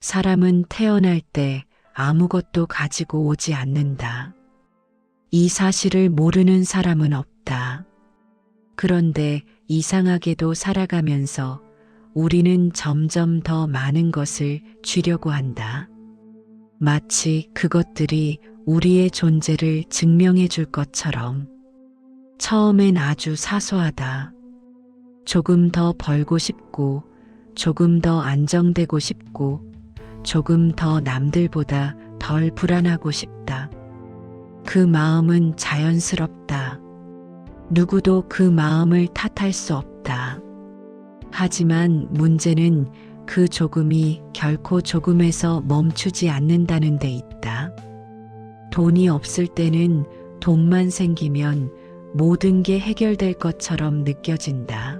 사람은 태어날 때 아무것도 가지고 오지 않는다. 이 사실을 모르는 사람은 없다. 그런데 이상하게도 살아가면서 우리는 점점 더 많은 것을 쥐려고 한다. 마치 그것들이 우리의 존재를 증명해 줄 것처럼. 처음엔 아주 사소하다. 조금 더 벌고 싶고, 조금 더 안정되고 싶고, 조금 더 남들보다 덜 불안하고 싶다. 그 마음은 자연스럽다. 누구도 그 마음을 탓할 수 없다. 하지만 문제는 그 조금이 결코 조금에서 멈추지 않는다는 데 있다. 돈이 없을 때는 돈만 생기면 모든 게 해결될 것처럼 느껴진다.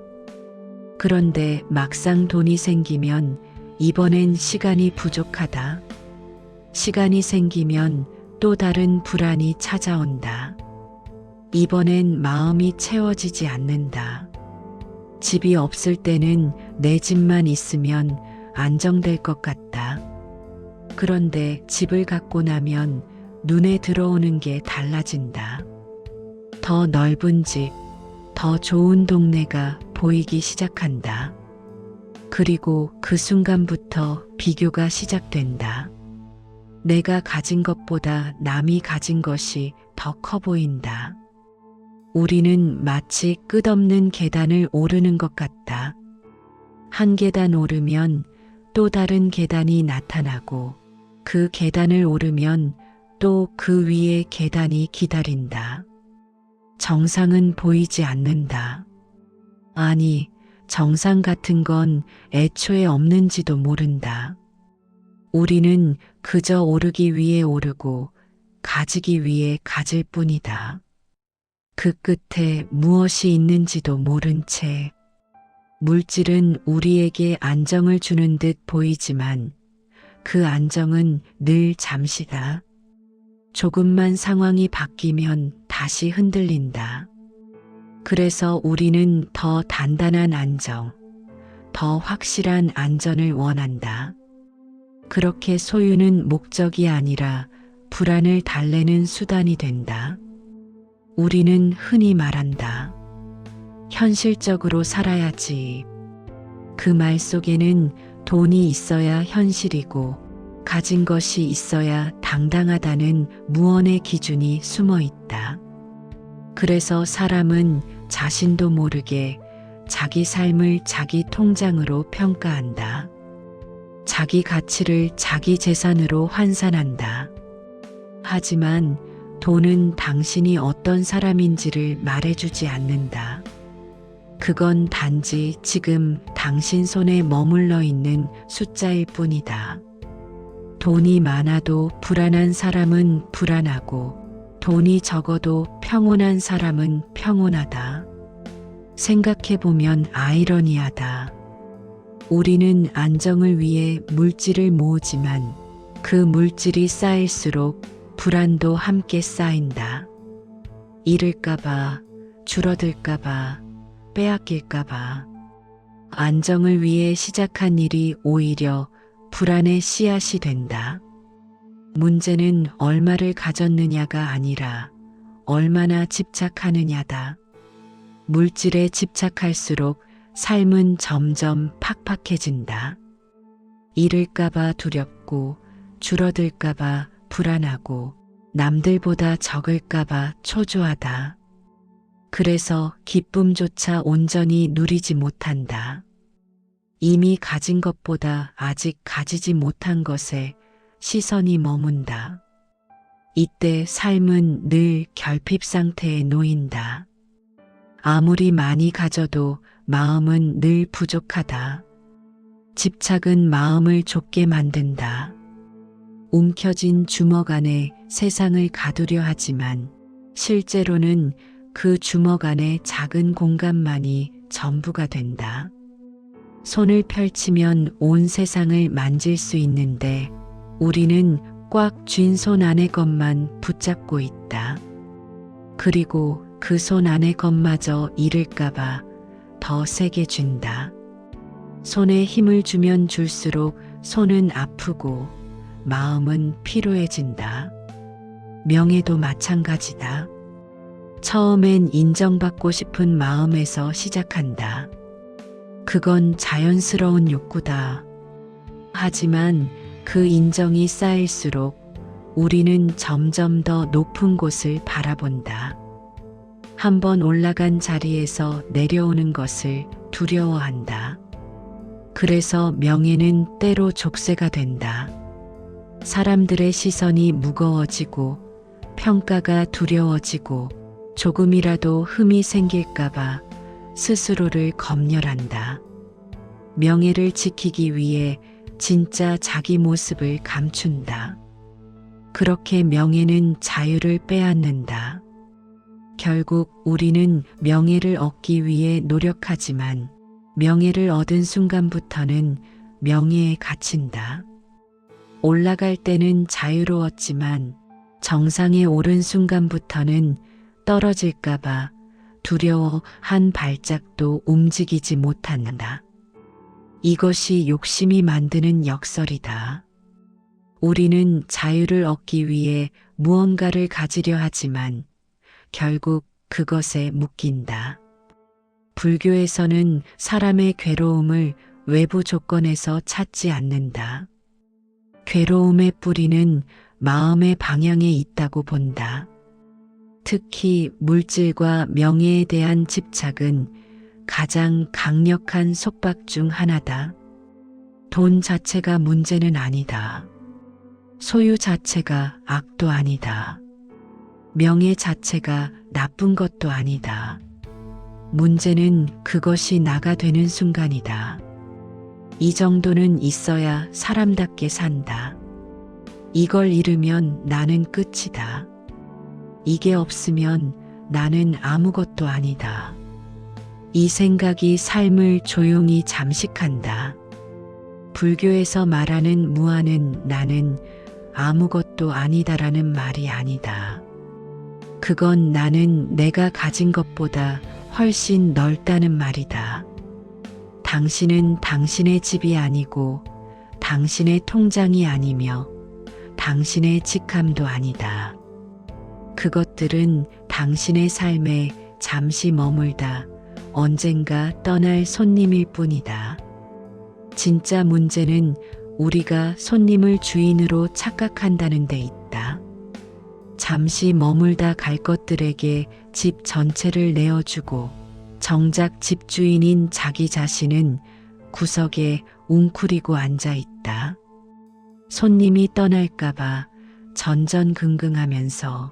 그런데 막상 돈이 생기면 이번엔 시간이 부족하다. 시간이 생기면 또 다른 불안이 찾아온다. 이번엔 마음이 채워지지 않는다. 집이 없을 때는 내 집만 있으면 안정될 것 같다. 그런데 집을 갖고 나면 눈에 들어오는 게 달라진다. 더 넓은 집, 더 좋은 동네가 보이기 시작한다. 그리고 그 순간부터 비교가 시작된다. 내가 가진 것보다 남이 가진 것이 더 커 보인다. 우리는 마치 끝없는 계단을 오르는 것 같다. 한 계단 오르면 또 다른 계단이 나타나고 그 계단을 오르면 또 그 위에 계단이 기다린다. 정상은 보이지 않는다. 아니, 정상 같은 건 애초에 없는지도 모른다. 우리는 그저 오르기 위해 오르고 가지기 위해 가질 뿐이다. 그 끝에 무엇이 있는지도 모른 채. 물질은 우리에게 안정을 주는 듯 보이지만 그 안정은 늘 잠시다. 조금만 상황이 바뀌면 다시 흔들린다. 그래서 우리는 더 단단한 안정, 더 확실한 안전을 원한다. 그렇게 소유는 목적이 아니라 불안을 달래는 수단이 된다. 우리는 흔히 말한다. 현실적으로 살아야지. 그 말 속에는 돈이 있어야 현실이고 가진 것이 있어야 당당하다는 무언의 기준이 숨어 있다. 그래서 사람은 자신도 모르게 자기 삶을 자기 통장으로 평가한다. 자기 가치를 자기 재산으로 환산한다. 하지만 돈은 당신이 어떤 사람인지를 말해주지 않는다. 그건 단지 지금 당신 손에 머물러 있는 숫자일 뿐이다. 돈이 많아도 불안한 사람은 불안하고 돈이 적어도 평온한 사람은 평온하다. 생각해보면 아이러니하다. 우리는 안정을 위해 물질을 모으지만 그 물질이 쌓일수록 불안도 함께 쌓인다. 잃을까봐, 줄어들까봐, 빼앗길까봐. 안정을 위해 시작한 일이 오히려 불안의 씨앗이 된다. 문제는 얼마를 가졌느냐가 아니라 얼마나 집착하느냐다. 물질에 집착할수록 삶은 점점 팍팍해진다. 잃을까봐 두렵고 줄어들까봐 불안하고 남들보다 적을까봐 초조하다. 그래서 기쁨조차 온전히 누리지 못한다. 이미 가진 것보다 아직 가지지 못한 것에 시선이 머문다. 이때 삶은 늘 결핍 상태에 놓인다. 아무리 많이 가져도 마음은 늘 부족하다. 집착은 마음을 좁게 만든다. 움켜진 주먹 안에 세상을 가두려 하지만 실제로는 그 주먹 안에 작은 공간만이 전부가 된다. 손을 펼치면 온 세상을 만질 수 있는데 우리는 꽉 쥔 손 안의 것만 붙잡고 있다. 그리고 그 손 안의 것마저 잃을까봐 더 세게 쥔다. 손에 힘을 주면 줄수록 손은 아프고 마음은 피로해진다. 명예도 마찬가지다. 처음엔 인정받고 싶은 마음에서 시작한다. 그건 자연스러운 욕구다. 하지만 그 인정이 쌓일수록 우리는 점점 더 높은 곳을 바라본다. 한번 올라간 자리에서 내려오는 것을 두려워한다. 그래서 명예는 때로 족쇄가 된다. 사람들의 시선이 무거워지고 평가가 두려워지고 조금이라도 흠이 생길까봐 스스로를 검열한다. 명예를 지키기 위해 진짜 자기 모습을 감춘다. 그렇게 명예는 자유를 빼앗는다. 결국 우리는 명예를 얻기 위해 노력하지만 명예를 얻은 순간부터는 명예에 갇힌다. 올라갈 때는 자유로웠지만 정상에 오른 순간부터는 떨어질까봐 두려워 한 발짝도 움직이지 못한다. 이것이 욕심이 만드는 역설이다. 우리는 자유를 얻기 위해 무언가를 가지려 하지만 결국 그것에 묶인다. 불교에서는 사람의 괴로움을 외부 조건에서 찾지 않는다. 괴로움의 뿌리는 마음의 방향에 있다고 본다. 특히 물질과 명예에 대한 집착은 가장 강력한 속박 중 하나다. 돈 자체가 문제는 아니다. 소유 자체가 악도 아니다. 명예 자체가 나쁜 것도 아니다. 문제는 그것이 나가 되는 순간이다. 이 정도는 있어야 사람답게 산다. 이걸 잃으면 나는 끝이다. 이게 없으면 나는 아무것도 아니다. 이 생각이 삶을 조용히 잠식한다. 불교에서 말하는 무아는 나는 아무것도 아니다라는 말이 아니다. 그건 나는 내가 가진 것보다 훨씬 넓다는 말이다. 당신은 당신의 집이 아니고 당신의 통장이 아니며 당신의 직함도 아니다. 그것들은 당신의 삶에 잠시 머물다 언젠가 떠날 손님일 뿐이다. 진짜 문제는 우리가 손님을 주인으로 착각한다는 데 있다. 잠시 머물다 갈 것들에게 집 전체를 내어주고 정작 집주인인 자기 자신은 구석에 웅크리고 앉아 있다. 손님이 떠날까봐 전전긍긍하면서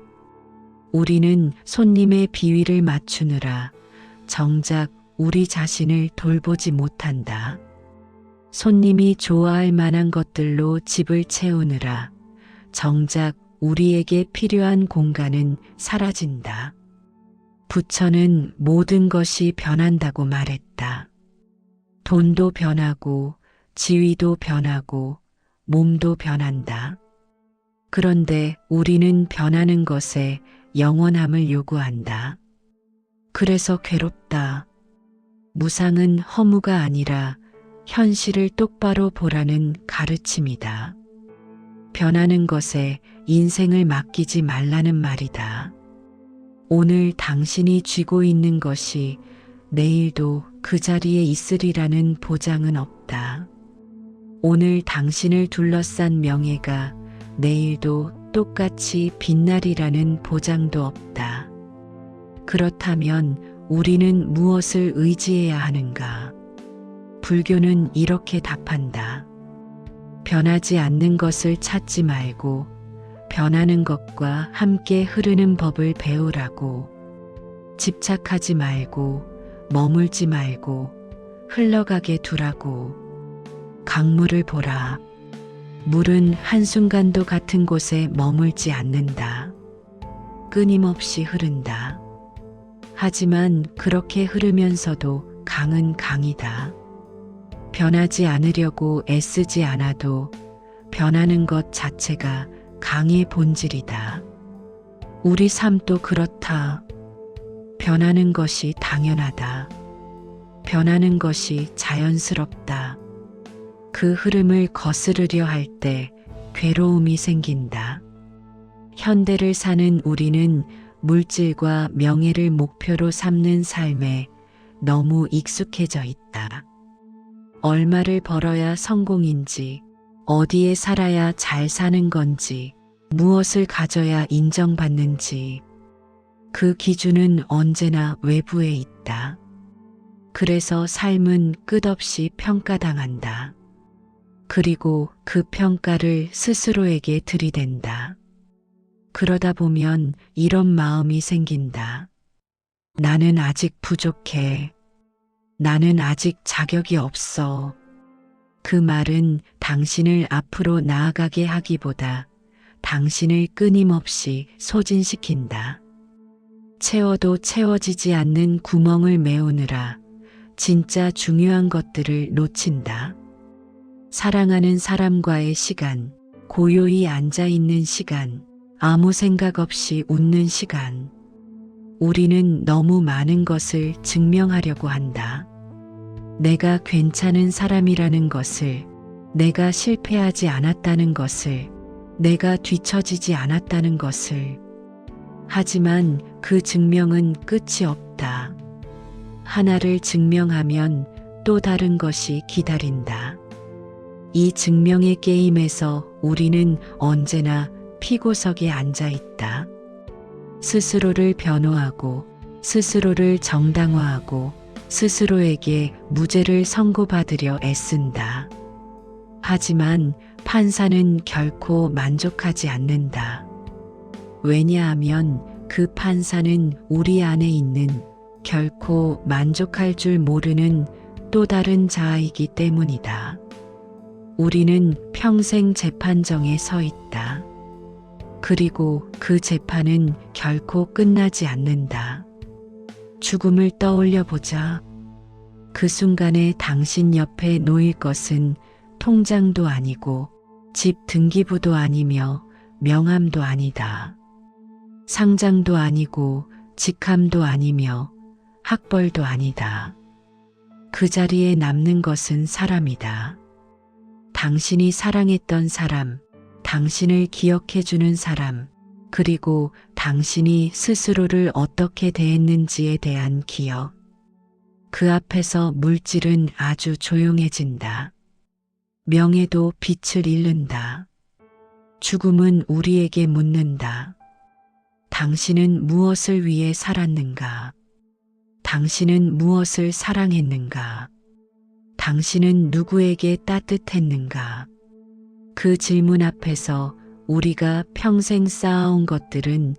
우리는 손님의 비위를 맞추느라 정작 우리 자신을 돌보지 못한다. 손님이 좋아할 만한 것들로 집을 채우느라 정작 우리에게 필요한 공간은 사라진다. 부처는 모든 것이 변한다고 말했다. 돈도 변하고 지위도 변하고 몸도 변한다. 그런데 우리는 변하는 것에 영원함을 요구한다. 그래서 괴롭다. 무상은 허무가 아니라 현실을 똑바로 보라는 가르침이다. 변하는 것에 인생을 맡기지 말라는 말이다. 오늘 당신이 쥐고 있는 것이 내일도 그 자리에 있으리라는 보장은 없다. 오늘 당신을 둘러싼 명예가 내일도 똑같이 빛나리라는 보장도 없다. 그렇다면 우리는 무엇을 의지해야 하는가? 불교는 이렇게 답한다. 변하지 않는 것을 찾지 말고 변하는 것과 함께 흐르는 법을 배우라고. 집착하지 말고 머물지 말고 흘러가게 두라고. 강물을 보라. 물은 한순간도 같은 곳에 머물지 않는다. 끊임없이 흐른다. 하지만 그렇게 흐르면서도 강은 강이다. 변하지 않으려고 애쓰지 않아도 변하는 것 자체가 강의 본질이다. 우리 삶도 그렇다. 변하는 것이 당연하다. 변하는 것이 자연스럽다. 그 흐름을 거스르려 할 때 괴로움이 생긴다. 현대를 사는 우리는 물질과 명예를 목표로 삼는 삶에 너무 익숙해져 있다. 얼마를 벌어야 성공인지, 어디에 살아야 잘 사는 건지, 무엇을 가져야 인정받는지, 그 기준은 언제나 외부에 있다. 그래서 삶은 끝없이 평가당한다. 그리고 그 평가를 스스로에게 들이댄다. 그러다 보면 이런 마음이 생긴다. 나는 아직 부족해. 나는 아직 자격이 없어. 그 말은 당신을 앞으로 나아가게 하기보다 당신을 끊임없이 소진시킨다. 채워도 채워지지 않는 구멍을 메우느라 진짜 중요한 것들을 놓친다. 사랑하는 사람과의 시간, 고요히 앉아있는 시간, 아무 생각 없이 웃는 시간. 우리는 너무 많은 것을 증명하려고 한다. 내가 괜찮은 사람이라는 것을, 내가 실패하지 않았다는 것을, 내가 뒤처지지 않았다는 것을. 하지만 그 증명은 끝이 없다. 하나를 증명하면 또 다른 것이 기다린다. 이 증명의 게임에서 우리는 언제나 피고석에 앉아 있다. 스스로를 변호하고, 스스로를 정당화하고, 스스로에게 무죄를 선고받으려 애쓴다. 하지만 판사는 결코 만족하지 않는다. 왜냐하면 그 판사는 우리 안에 있는 결코 만족할 줄 모르는 또 다른 자아이기 때문이다. 우리는 평생 재판정에 서 있다. 그리고 그 재판은 결코 끝나지 않는다. 죽음을 떠올려 보자. 그 순간에 당신 옆에 놓일 것은 통장도 아니고 집 등기부도 아니며 명함도 아니다. 상장도 아니고 직함도 아니며 학벌도 아니다. 그 자리에 남는 것은 사람이다. 당신이 사랑했던 사람, 당신을 기억해주는 사람, 그리고 당신이 스스로를 어떻게 대했는지에 대한 기억. 그 앞에서 물질은 아주 조용해진다. 명예도 빛을 잃는다. 죽음은 우리에게 묻는다. 당신은 무엇을 위해 살았는가? 당신은 무엇을 사랑했는가? 당신은 누구에게 따뜻했는가? 그 질문 앞에서 우리가 평생 쌓아온 것들은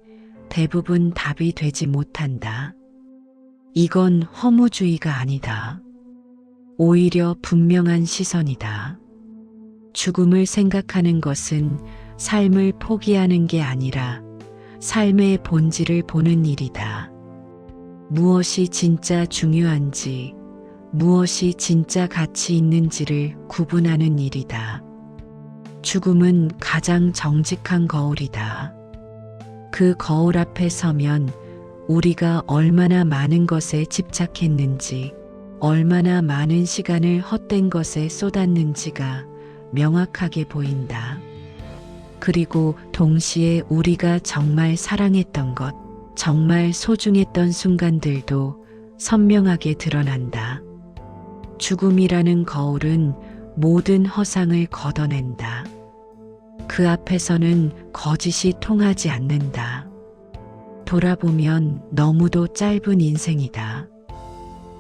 대부분 답이 되지 못한다. 이건 허무주의가 아니다. 오히려 분명한 시선이다. 죽음을 생각하는 것은 삶을 포기하는 게 아니라 삶의 본질을 보는 일이다. 무엇이 진짜 중요한지, 무엇이 진짜 가치 있는지를 구분하는 일이다. 죽음은 가장 정직한 거울이다. 그 거울 앞에 서면 우리가 얼마나 많은 것에 집착했는지, 얼마나 많은 시간을 헛된 것에 쏟았는지가 명확하게 보인다. 그리고 동시에 우리가 정말 사랑했던 것, 정말 소중했던 순간들도 선명하게 드러난다. 죽음이라는 거울은 모든 허상을 걷어낸다. 그 앞에서는 거짓이 통하지 않는다. 돌아보면 너무도 짧은 인생이다.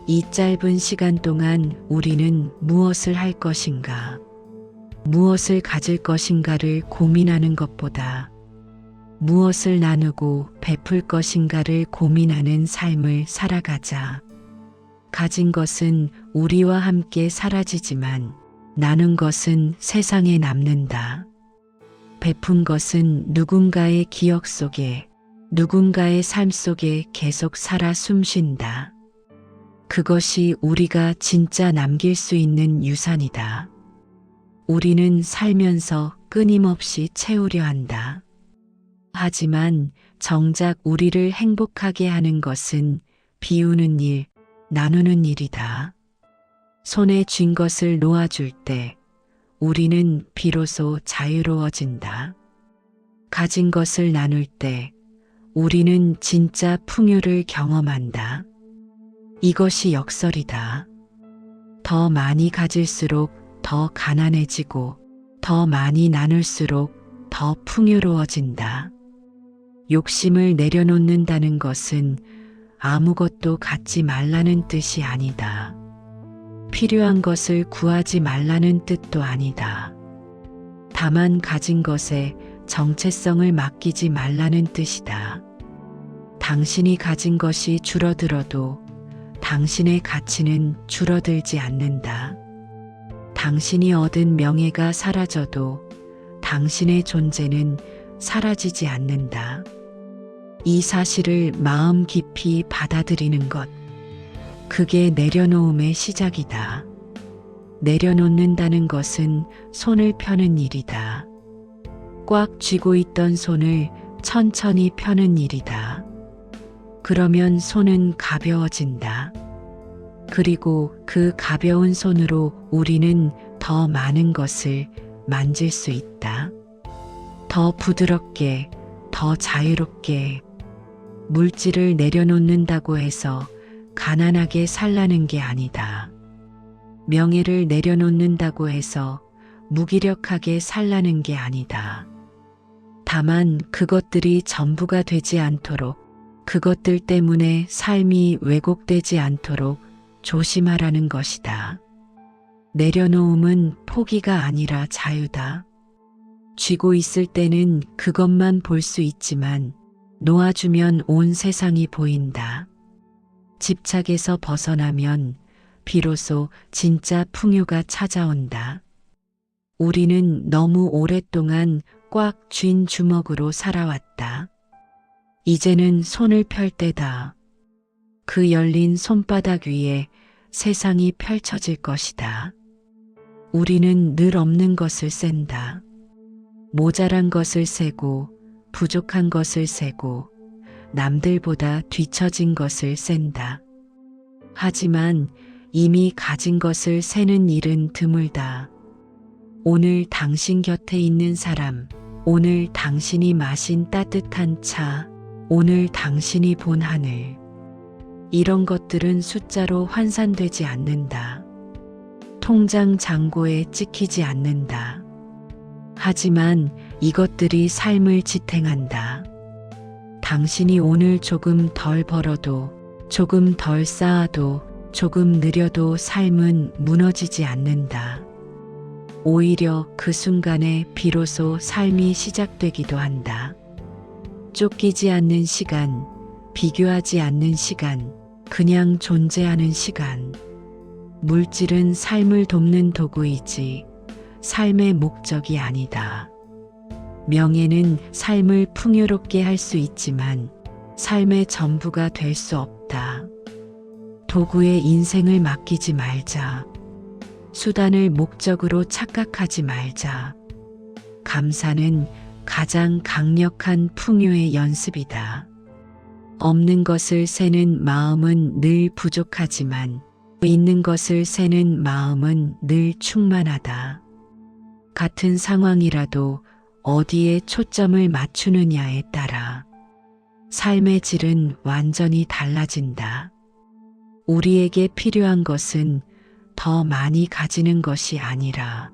이 짧은 시간 동안 우리는 무엇을 할 것인가, 무엇을 가질 것인가를 고민하는 것보다 무엇을 나누고 베풀 것인가를 고민하는 삶을 살아가자. 가진 것은 우리와 함께 사라지지만 나눈 것은 세상에 남는다. 베푼 것은 누군가의 기억 속에, 누군가의 삶 속에 계속 살아 숨쉰다. 그것이 우리가 진짜 남길 수 있는 유산이다. 우리는 살면서 끊임없이 채우려 한다. 하지만 정작 우리를 행복하게 하는 것은 비우는 일, 나누는 일이다. 손에 쥔 것을 놓아줄 때, 우리는 비로소 자유로워진다. 가진 것을 나눌 때 우리는 진짜 풍요를 경험한다. 이것이 역설이다. 더 많이 가질수록 더 가난해지고 더 많이 나눌수록 더 풍요로워진다. 욕심을 내려놓는다는 것은 아무것도 갖지 말라는 뜻이 아니다. 필요한 것을 구하지 말라는 뜻도 아니다. 다만 가진 것에 정체성을 맡기지 말라는 뜻이다. 당신이 가진 것이 줄어들어도 당신의 가치는 줄어들지 않는다. 당신이 얻은 명예가 사라져도 당신의 존재는 사라지지 않는다. 이 사실을 마음 깊이 받아들이는 것, 그게 내려놓음의 시작이다. 내려놓는다는 것은 손을 펴는 일이다. 꽉 쥐고 있던 손을 천천히 펴는 일이다. 그러면 손은 가벼워진다. 그리고 그 가벼운 손으로 우리는 더 많은 것을 만질 수 있다. 더 부드럽게, 더 자유롭게. 물질을 내려놓는다고 해서 가난하게 살라는 게 아니다. 명예를 내려놓는다고 해서 무기력하게 살라는 게 아니다. 다만 그것들이 전부가 되지 않도록, 그것들 때문에 삶이 왜곡되지 않도록 조심하라는 것이다. 내려놓음은 포기가 아니라 자유다. 쥐고 있을 때는 그것만 볼 수 있지만 놓아주면 온 세상이 보인다. 집착에서 벗어나면 비로소 진짜 풍요가 찾아온다. 우리는 너무 오랫동안 꽉 쥔 주먹으로 살아왔다. 이제는 손을 펼 때다. 그 열린 손바닥 위에 세상이 펼쳐질 것이다. 우리는 늘 없는 것을 센다. 모자란 것을 세고 부족한 것을 세고 남들보다 뒤처진 것을 센다. 하지만 이미 가진 것을 세는 일은 드물다. 오늘 당신 곁에 있는 사람, 오늘 당신이 마신 따뜻한 차, 오늘 당신이 본 하늘. 이런 것들은 숫자로 환산되지 않는다. 통장 잔고에 찍히지 않는다. 하지만 이것들이 삶을 지탱한다. 당신이 오늘 조금 덜 벌어도, 조금 덜 쌓아도, 조금 느려도 삶은 무너지지 않는다. 오히려 그 순간에 비로소 삶이 시작되기도 한다. 쫓기지 않는 시간, 비교하지 않는 시간, 그냥 존재하는 시간. 물질은 삶을 돕는 도구이지 삶의 목적이 아니다. 명예는 삶을 풍요롭게 할 수 있지만 삶의 전부가 될 수 없다. 도구에 인생을 맡기지 말자. 수단을 목적으로 착각하지 말자. 감사는 가장 강력한 풍요의 연습이다. 없는 것을 세는 마음은 늘 부족하지만 있는 것을 세는 마음은 늘 충만하다. 같은 상황이라도 어디에 초점을 맞추느냐에 따라 삶의 질은 완전히 달라진다. 우리에게 필요한 것은 더 많이 가지는 것이 아니라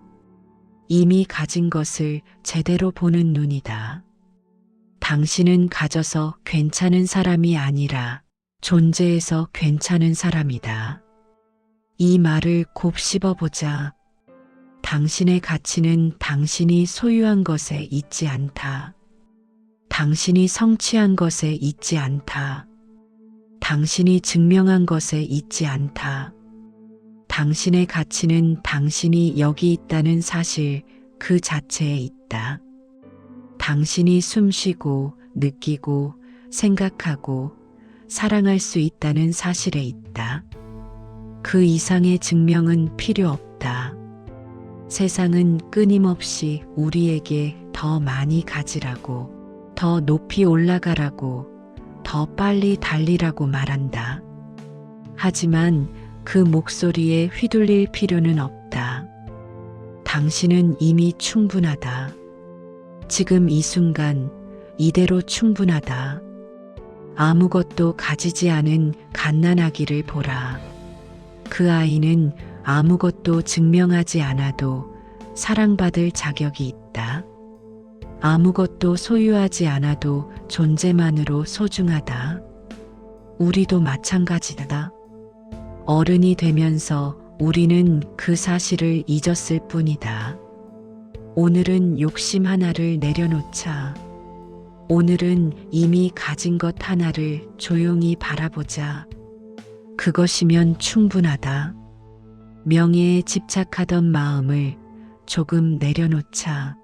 이미 가진 것을 제대로 보는 눈이다. 당신은 가져서 괜찮은 사람이 아니라 존재해서 괜찮은 사람이다. 이 말을 곱씹어 보자. 당신의 가치는 당신이 소유한 것에 있지 않다. 당신이 성취한 것에 있지 않다. 당신이 증명한 것에 있지 않다. 당신의 가치는 당신이 여기 있다는 사실 그 자체에 있다. 당신이 숨쉬고 느끼고 생각하고 사랑할 수 있다는 사실에 있다. 그 이상의 증명은 필요 없다. 세상은 끊임없이 우리에게 더 많이 가지라고, 더 높이 올라가라고, 더 빨리 달리라고 말한다. 하지만 그 목소리에 휘둘릴 필요는 없다. 당신은 이미 충분하다. 지금 이 순간 이대로 충분하다. 아무것도 가지지 않은 갓난아기를 보라. 그 아이는 아무것도 증명하지 않아도 사랑받을 자격이 있다. 아무것도 소유하지 않아도 존재만으로 소중하다. 우리도 마찬가지다. 어른이 되면서 우리는 그 사실을 잊었을 뿐이다. 오늘은 욕심 하나를 내려놓자. 오늘은 이미 가진 것 하나를 조용히 바라보자. 그것이면 충분하다. 명예에 집착하던 마음을 조금 내려놓자.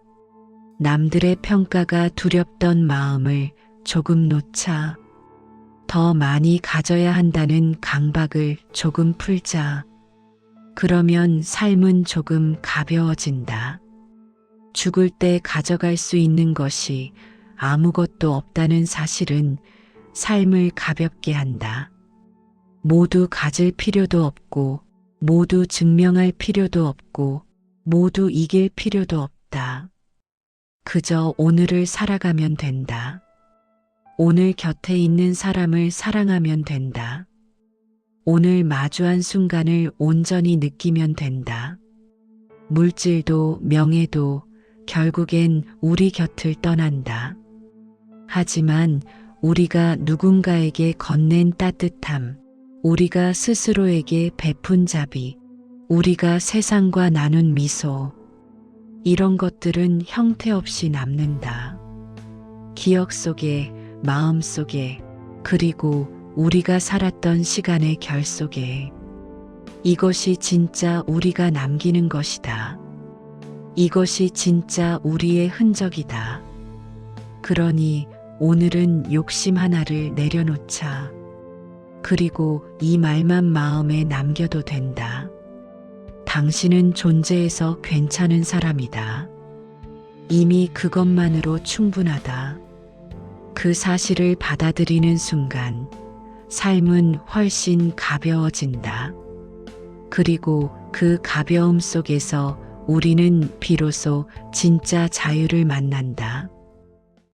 남들의 평가가 두렵던 마음을 조금 놓자. 더 많이 가져야 한다는 강박을 조금 풀자. 그러면 삶은 조금 가벼워진다. 죽을 때 가져갈 수 있는 것이 아무것도 없다는 사실은 삶을 가볍게 한다. 모두 가질 필요도 없고, 모두 증명할 필요도 없고, 모두 이길 필요도 없다. 그저 오늘을 살아가면 된다. 오늘 곁에 있는 사람을 사랑하면 된다. 오늘 마주한 순간을 온전히 느끼면 된다. 물질도 명예도 결국엔 우리 곁을 떠난다. 하지만 우리가 누군가에게 건넨 따뜻함, 우리가 스스로에게 베푼 자비, 우리가 세상과 나눈 미소, 이런 것들은 형태 없이 남는다. 기억 속에, 마음 속에, 그리고 우리가 살았던 시간의 결 속에. 이것이 진짜 우리가 남기는 것이다. 이것이 진짜 우리의 흔적이다. 그러니 오늘은 욕심 하나를 내려놓자. 그리고 이 말만 마음에 남겨도 된다. 당신은 존재해서 괜찮은 사람이다. 이미 그것만으로 충분하다. 그 사실을 받아들이는 순간 삶은 훨씬 가벼워진다. 그리고 그 가벼움 속에서 우리는 비로소 진짜 자유를 만난다.